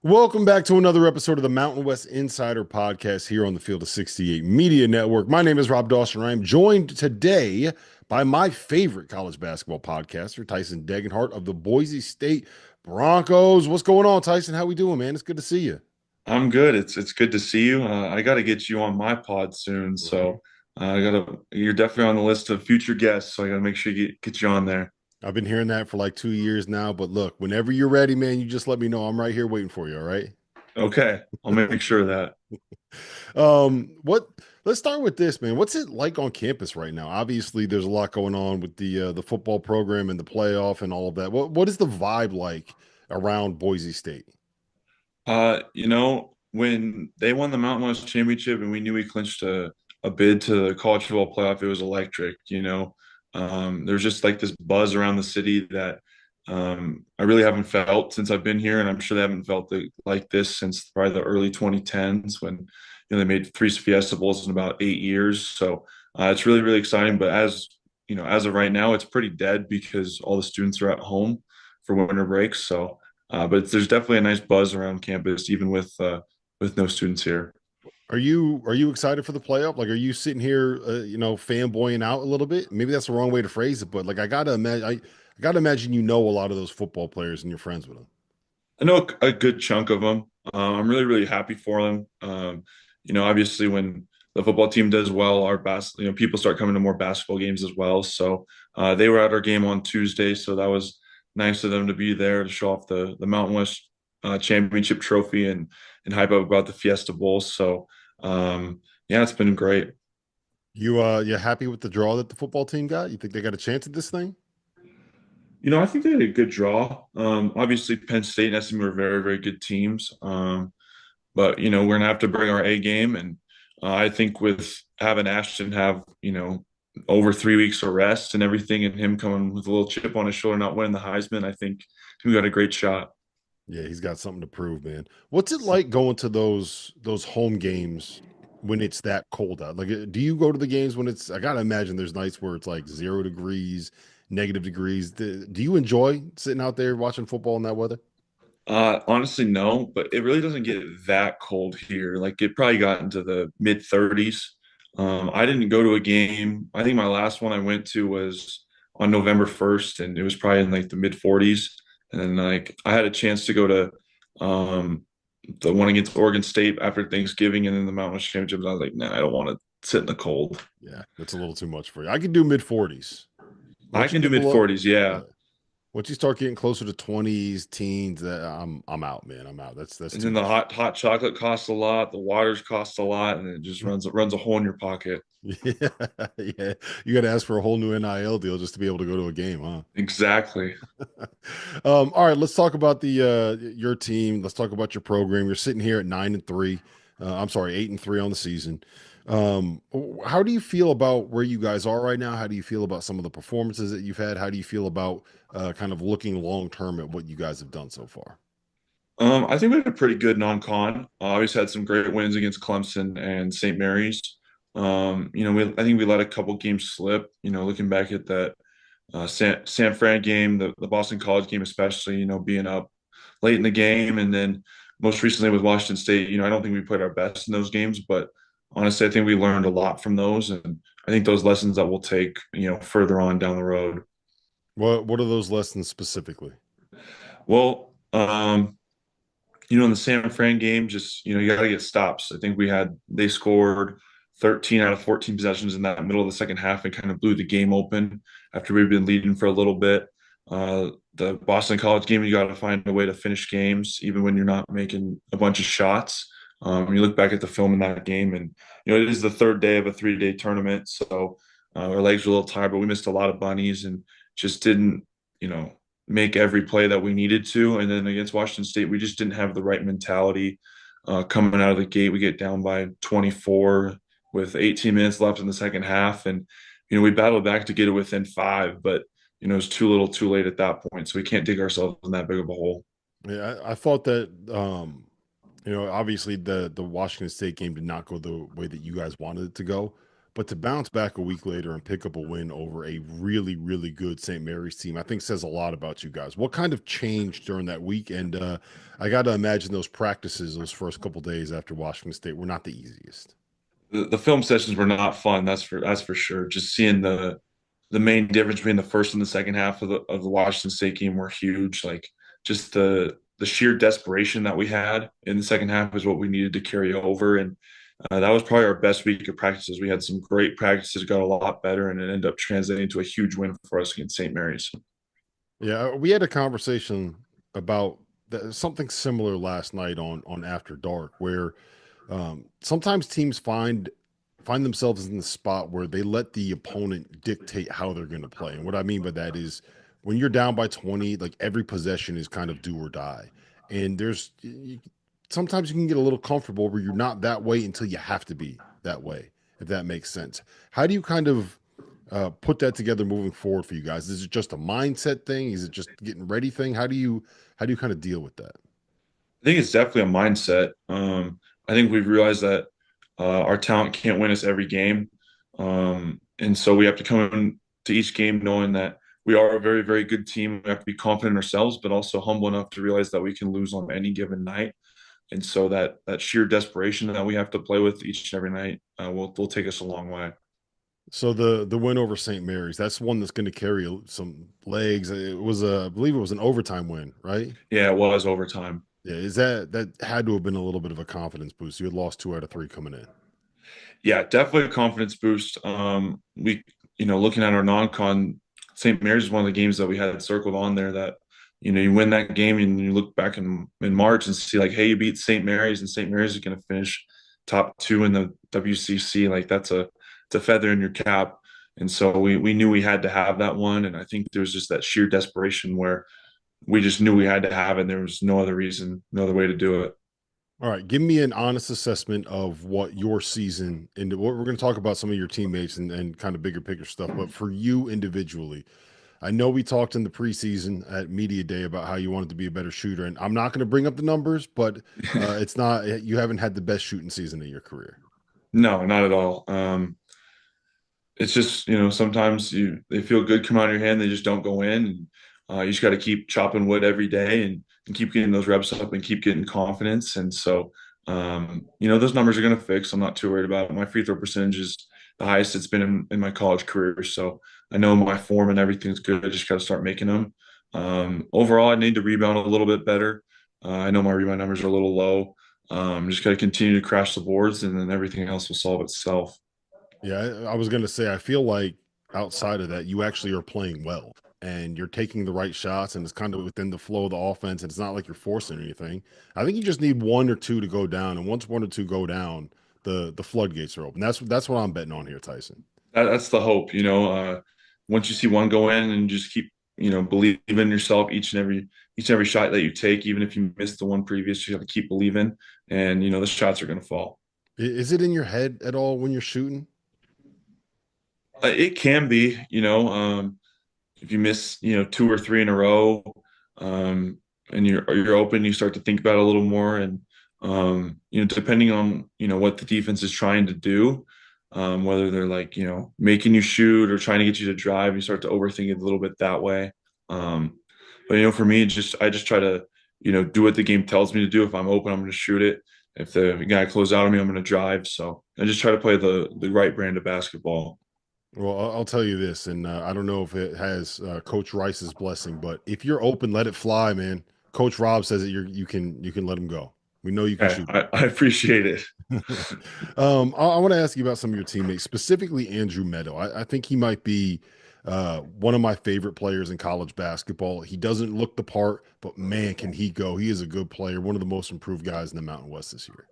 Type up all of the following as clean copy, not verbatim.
Welcome back to another episode of the Mountain West Insider Podcast here on the Field of 68 Media Network. My name is Rob Dauster, and I am joined today by my favorite college basketball podcaster, Tyson Degenhart of the Boise State Broncos. What's going on, Tyson? How we doing, man? It's good to see you. I'm good. It's good to see you. I got to get you on my pod soon, so I gotta. You're definitely on the list of future guests, so I got to make sure you get you on there. I've been hearing that for like 2 years now, but look, whenever you're ready, man, you just let me know. I'm right here waiting for you, all right? Okay, I'll make sure of that. What let's start with this, man. What's it like on campus right now? Obviously, there's a lot going on with the football program and the playoff and all of that. What is the vibe like around Boise State? When they won the Mountain West Championship and we knew we clinched a bid to the college football playoff, it was electric. There's just like this buzz around the city that I really haven't felt since I've been here, and I'm sure they haven't felt like this since probably the early 2010s when they made three Fiesta Bowls in about 8 years. So it's really really exciting. But as of right now, it's pretty dead because all the students are at home for winter breaks. So. But there's definitely a nice buzz around campus, even with no students here. Are you excited for the playoff? Like, are you sitting here, fanboying out a little bit? Maybe that's the wrong way to phrase it, but like, I gotta imagine you know a lot of those football players and you're friends with them. I know a good chunk of them. I'm really really happy for them. Obviously when the football team does well, people start coming to more basketball games as well. So they were at our game on Tuesday, so that was nice of them to be there to show off the Mountain West championship trophy and hype up about the Fiesta Bowl. So yeah, it's been great. You happy with the draw that the football team got? You think they got a chance at this thing? I think they had a good draw. Obviously, Penn State and SMU are very, very good teams. But we're gonna have to bring our A game, and I think with having Ashton have over 3 weeks of rest and everything, and him coming with a little chip on his shoulder, not winning the Heisman, I think we got a great shot. Yeah, he's got something to prove, man. What's it like going to those home games when it's that cold out? Like, do you go to the games when it's? I gotta imagine there's nights where it's like 0 degrees, -degrees. Do you enjoy sitting out there watching football in that weather? Honestly, no, but it really doesn't get that cold here. Like it probably got into the mid 30s. I didn't go to a game. I think my last one I went to was on November 1st, and it was probably in like the mid 40s. And then like I had a chance to go to the one against Oregon State after Thanksgiving, and then the Mountain West Championship. And I was like, nah, I don't want to sit in the cold. Yeah, that's a little too much for you. I could do mid 40s. I Once you can do get mid below, 40s, yeah. yeah. Once you start getting closer to 20s, teens, I'm out, man. I'm out. That's And too then the much. hot chocolate costs a lot, the waters cost a lot, and it just runs a hole in your pocket. Yeah, yeah. You got to ask for a whole new NIL deal just to be able to go to a game, huh? Exactly. All right, let's talk about the your team. Let's talk about your program. You're sitting here at 9-3. I'm sorry, 8-3 on the season. How do you feel about where you guys are right now? How do you feel about some of the performances that you've had? How do you feel about kind of looking long term at what you guys have done so far? I think we had a pretty good non-con. Obviously had some great wins against Clemson and St. Mary's. I think we let a couple games slip. Looking back at that San Fran game, the Boston College game, especially. Being up late in the game, and then most recently with Washington State. I don't think we played our best in those games, but honestly, I think we learned a lot from those, and I think those lessons that we'll take, further on down the road. What are those lessons specifically? Well, in the San Fran game, just you got to get stops. I think they scored 13 out of 14 possessions in that middle of the second half and kind of blew the game open after we've been leading for a little bit. The Boston College game, you got to find a way to finish games even when you're not making a bunch of shots. You look back at the film in that game, and it is the third day of a 3-day tournament, so our legs were a little tired, but we missed a lot of bunnies and just didn't, you know, make every play that we needed to. And then against Washington State, we just didn't have the right mentality coming out of the gate. We get down by 24 with 18 minutes left in the second half, and we battled back to get it within five, but it was too little, too late at that point. So we can't dig ourselves in that big of a hole. Yeah, I thought that obviously the Washington State game did not go the way that you guys wanted it to go. But to bounce back a week later and pick up a win over a really, really good St. Mary's team, I think says a lot about you guys. What kind of changed during that week? And I got to imagine those practices, those first couple days after Washington State, were not the easiest. The film sessions were not fun. That's for sure. Just seeing the main difference between the first and the second half of the Washington State game were huge. Like just the sheer desperation that we had in the second half is what we needed to carry over, and that was probably our best week of practices. We had some great practices, got a lot better, and it ended up translating to a huge win for us against St. Mary's. Yeah, we had a conversation about something similar last night on After Dark, where sometimes teams find themselves in the spot where they let the opponent dictate how they're going to play. And what I mean by that is when you're down by 20, like every possession is kind of do or die. And sometimes you can get a little comfortable where you're not that way until you have to be that way, if that makes sense. How do you kind of put that together moving forward for you guys? Is it just a mindset thing? Is it just getting ready thing? How do you kind of deal with that? I think it's definitely a mindset. I think we've realized that our talent can't win us every game, and so we have to come into each game knowing that we are a very, very good team. We have to be confident in ourselves, but also humble enough to realize that we can lose on any given night. And so that sheer desperation that we have to play with each and every night will take us a long way. So the win over St. Mary's, that's one that's going to carry some legs. It was I believe it was an overtime win, right? Yeah, it was overtime. Yeah, is that had to have been a little bit of a confidence boost. You had lost 2 out of 3 coming in. Yeah, definitely a confidence boost. Looking at our non-con, St. Mary's is one of the games that we had circled on there that, you win that game and you look back in March and see like, hey, you beat St. Mary's and St. Mary's is going to finish top 2 in the WCC. Like it's a feather in your cap. And so we knew we had to have that one. And I think there was just that sheer desperation where we just knew we had to have it. And there was no other reason, no other way to do it. All right, give me an honest assessment of what your season and what we're going to talk about some of your teammates and kind of bigger picture stuff, but for you individually, I know we talked in the preseason at media day about how you wanted to be a better shooter, and I'm not going to bring up the numbers, but it's not you haven't had the best shooting season of your career. No, not at all. It's just sometimes they feel good come out of your hand, they just don't go in, and you just got to keep chopping wood every day and keep getting those reps up and keep getting confidence. And so those numbers are going to fix. I'm not too worried about it. My free throw percentage is the highest it's been in my college career, so I know my form and everything's good. I just got to start making them. Overall, I need to rebound a little bit better. I know my rebound numbers are a little low. Just got to continue to crash the boards, and then everything else will solve itself. Yeah, I was going to say I feel like outside of that, you actually are playing well and you're taking the right shots and it's kind of within the flow of the offense and it's not like you're forcing anything. I think you just need one or two to go down, and once one or two go down, the floodgates are open. That's what I'm betting on here, Tyson. That's the hope. Once you see one go in and just keep, believe in yourself each and every shot that you take, even if you missed the one previous, you have to keep believing, and the shots are going to fall. Is it in your head at all when you're shooting? It can be, if you miss, 2 or 3 in a row, and you're open, you start to think about it a little more, and depending on what the defense is trying to do, whether they're like making you shoot or trying to get you to drive, you start to overthink it a little bit that way. But for me, I just try to do what the game tells me to do. If I'm open, I'm going to shoot it. If the guy closes out on me, I'm going to drive. So I just try to play the right brand of basketball. Well, I'll tell you this, and I don't know if it has Coach Rice's blessing, but if you're open, let it fly, man. Coach Rob says that you can let him go. We know you can Okay, shoot. I appreciate it. I want to ask you about some of your teammates, specifically Andrew Meadow. I think he might be one of my favorite players in college basketball. He doesn't look the part, but man, can he go? He is a good player, one of the most improved guys in the Mountain West this year.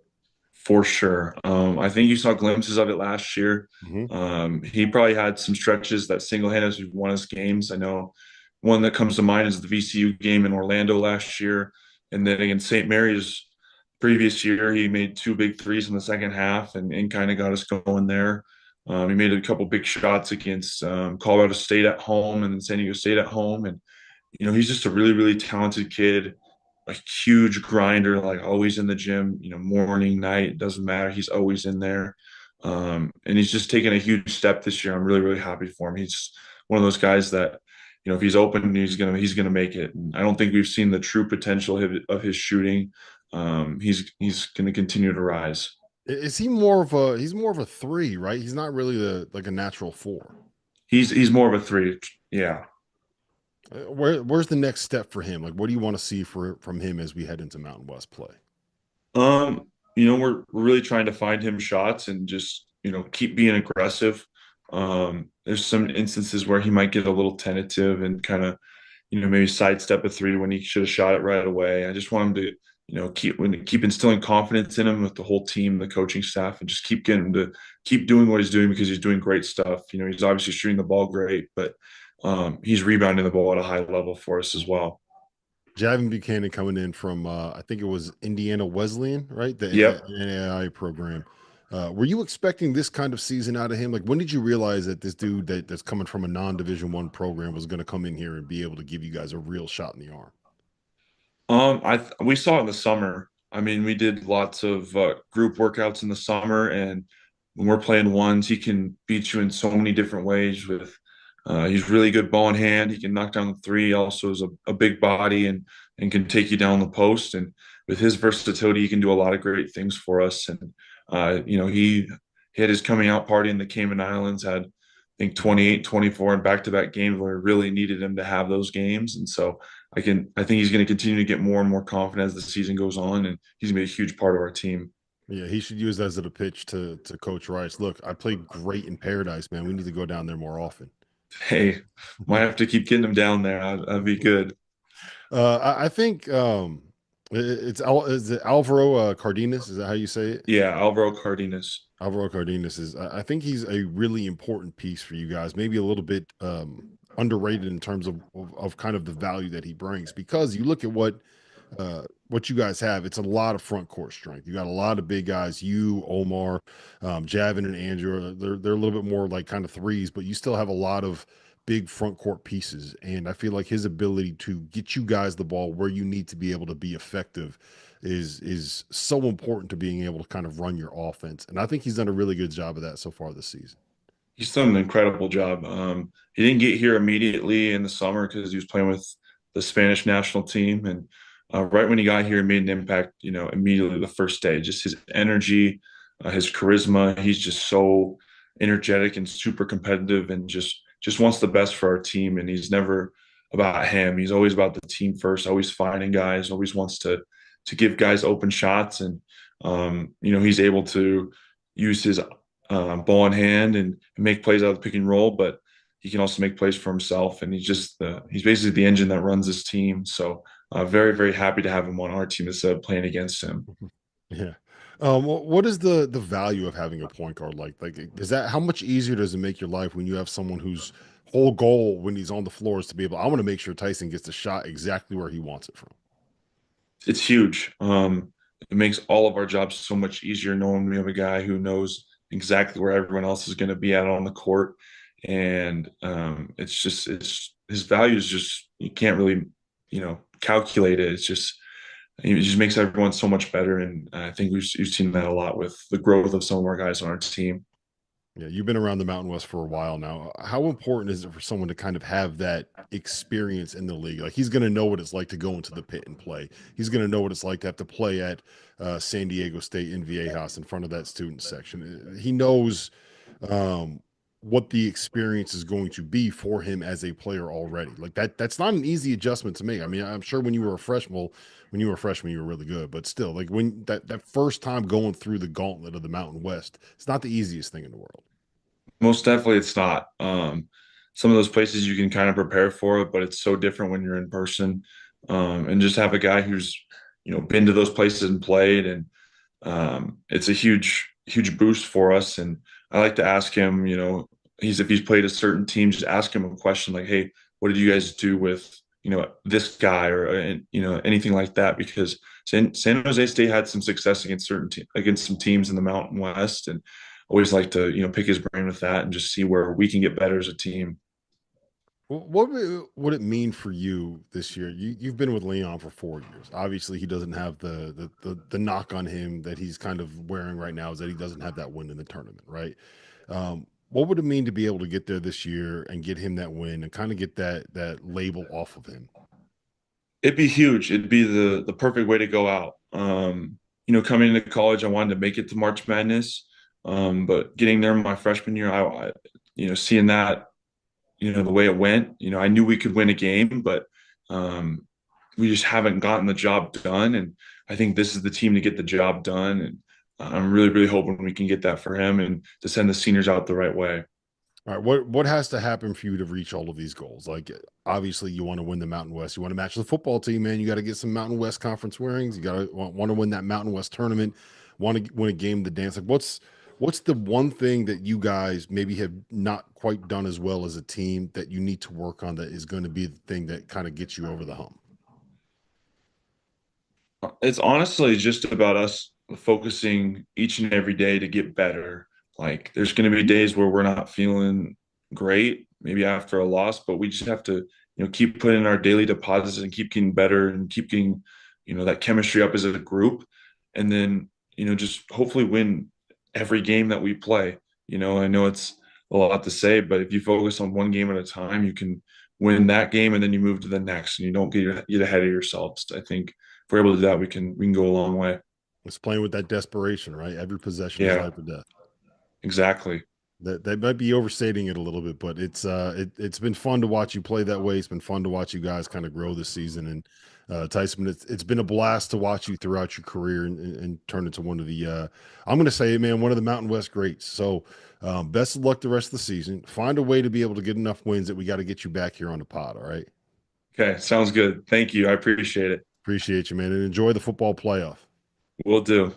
For sure. I think you saw glimpses of it last year. Mhm. He probably had some stretches that single-handedly won us games. I know one that comes to mind is the VCU game in Orlando last year. And then against St. Mary's previous year, he made 2 big threes in the second half and kind of got us going there. He made a couple big shots against Colorado State at home and then San Diego State at home. And, he's just a really, really talented kid, a huge grinder, like always in the gym, morning, night, doesn't matter. He's always in there. And he's just taken a huge step this year. I'm really, really happy for him. He's one of those guys that, if he's open, he's gonna make it. And I don't think we've seen the true potential of his shooting. He's gonna continue to rise. Is he more of a he's more of a three, right? He's not really the like a natural four. He's more of a three. Yeah. Where's the next step for him? Like, what do you want to see from him as we head into Mountain West play? We're really trying to find him shots and just, keep being aggressive. There's some instances where he might get a little tentative and kind of, maybe sidestep a three when he should have shot it right away. I just want him to, keep instilling confidence in him with the whole team, the coaching staff, and just keep getting him to keep doing what he's doing because he's doing great stuff. He's obviously shooting the ball great, but he's rebounding the ball at a high level for us as well. Javin Buchanan coming in from I think it was Indiana Wesleyan, right? The Yep. NAIA program. Were you expecting this kind of season out of him? Like, when did you realize that this dude that's coming from a non-Division One program was going to come in here and be able to give you guys a real shot in the arm? We saw it in the summer. I mean, we did lots of group workouts in the summer, and when we're playing ones, he can beat you in so many different ways. He's really good ball in hand. He can knock down the three. Also, is a big body and can take you down the post. And with his versatility, he can do a lot of great things for us. And he had his coming out party in the Cayman Islands. Had I think 28, 24 in back-to-back games where we really needed him to have those games. And so I think he's going to continue to get more and more confident as the season goes on, and he's going to be a huge part of our team. Yeah, he should use that as a pitch to Coach Rice. Look, I played great in Paradise, man. We need to go down there more often. Hey, might have to keep getting him down there. That'd be good. I think is it Alvaro Cardenas? Is that how you say it? Yeah, Alvaro Cardenas. Alvaro Cardenas is. I think he's a really important piece for you guys. Maybe a little bit underrated in terms of kind of the value that he brings. Because you look at what you guys have, it's a lot of front court strength. You got a lot of big guys. You, Omar, Javin, and Andrew. They're a little bit more like kind of threes, but you still have a lot of big front court pieces. And I feel like his ability to get you guys the ball where you need to be able to be effective is so important to being able to kind of run your offense. And I think he's done a really good job of that so far this season. He's done an incredible job. He didn't get here immediately in the summer because he was playing with the Spanish national team, and right when he got here, he made an impact. Immediately the first day. Just his energy, his charisma. He's just so energetic and super competitive, and just wants the best for our team. And he's never about him. He's always about the team first. Always finding guys. Always wants to give guys open shots, and he's able to use his ball in hand and make plays out of the pick and roll, but he can also make plays for himself. And he's basically the engine that runs this team. So very, very happy to have him on our team instead of playing against him. Yeah. What is the value of having a point guard like? Like, is that how much easier does it make your life when you have someone whose whole goal when he's on the floor is to be able? I want to make sure Tyson gets the shot exactly where he wants it from. It's huge. It makes all of our jobs so much easier knowing we have a guy who knows exactly where everyone else is going to be at on the court. And it's his value is just, you can't really, calculate it. It just makes everyone so much better. And I think we've seen that a lot with the growth of some of our guys on our team. Yeah, you've been around the Mountain West for a while now. How important is it for someone to kind of have that experience in the league? Like, he's going to know what it's like to go into the pit and play. He's going to know what it's like to have to play at San Diego State in Viejas in front of that student section. He knows what the experience is going to be for him as a player already. Like that's not an easy adjustment to make. I mean, I'm sure when you were a freshman, well, when you were a freshman, you were really good, but still, like when that first time going through the gauntlet of the Mountain West, it's not the easiest thing in the world. Most definitely, it's not. Some of those places you can kind of prepare for it, but it's so different when you're in person. And just have a guy who's, been to those places and played, and it's a huge, huge boost for us. And I like to ask him, if he's played a certain team, just ask him a question like, "Hey, what did you guys do with, this guy or anything like that?" Because San Jose State had some success against against some teams in the Mountain West, and always like to pick his brain with that and just see where we can get better as a team. What would it mean for you this year? You've been with Leon for 4 years. Obviously, he doesn't have the knock on him that he's kind of wearing right now is that he doesn't have that win in the tournament, right? What would it mean to be able to get there this year and get him that win and kind of get that label off of him? It'd be huge. It'd be the perfect way to go out. Coming into college, I wanted to make it to March Madness, but getting there my freshman year, seeing that, the way it went, I knew we could win a game, but um, we just haven't gotten the job done. And I think this is the team to get the job done. And I'm really, really hoping we can get that for him and to send the seniors out the right way. All right, what has to happen for you to reach all of these goals? Like, obviously, you want to win the Mountain West. You want to match the football team, man. You got to get some Mountain West conference rings. You got to want to win that Mountain West tournament. Want to win a game of the dance. Like, what's the one thing that you guys maybe have not quite done as well as a team that you need to work on that is going to be the thing that kind of gets you over the hump? It's honestly just about us focusing each and every day to get better. Like there's going to be days where we're not feeling great, maybe after a loss, but we just have to, keep putting in our daily deposits and keep getting better and keep getting, that chemistry up as a group. And then, just hopefully win every game that we play. I know it's a lot to say, but if you focus on one game at a time, you can win that game and then you move to the next and you don't get ahead of yourselves. I think if we're able to do that, we can go a long way. It's playing with that desperation, right? Every possession is Yeah, life or death. exactly. That might be overstating it a little bit, but it's been fun to watch you play that way. It's been fun to watch you guys kind of grow this season. And Tyson, it's been a blast to watch you throughout your career and turn into one of the I'm going to say, man, one of the Mountain West greats. So best of luck the rest of the season. Find a way to be able to get enough wins that we got to get you back here on the pod. All right. Okay, sounds good. Thank you. I appreciate it. Appreciate you, man, and enjoy the football playoff. Will do.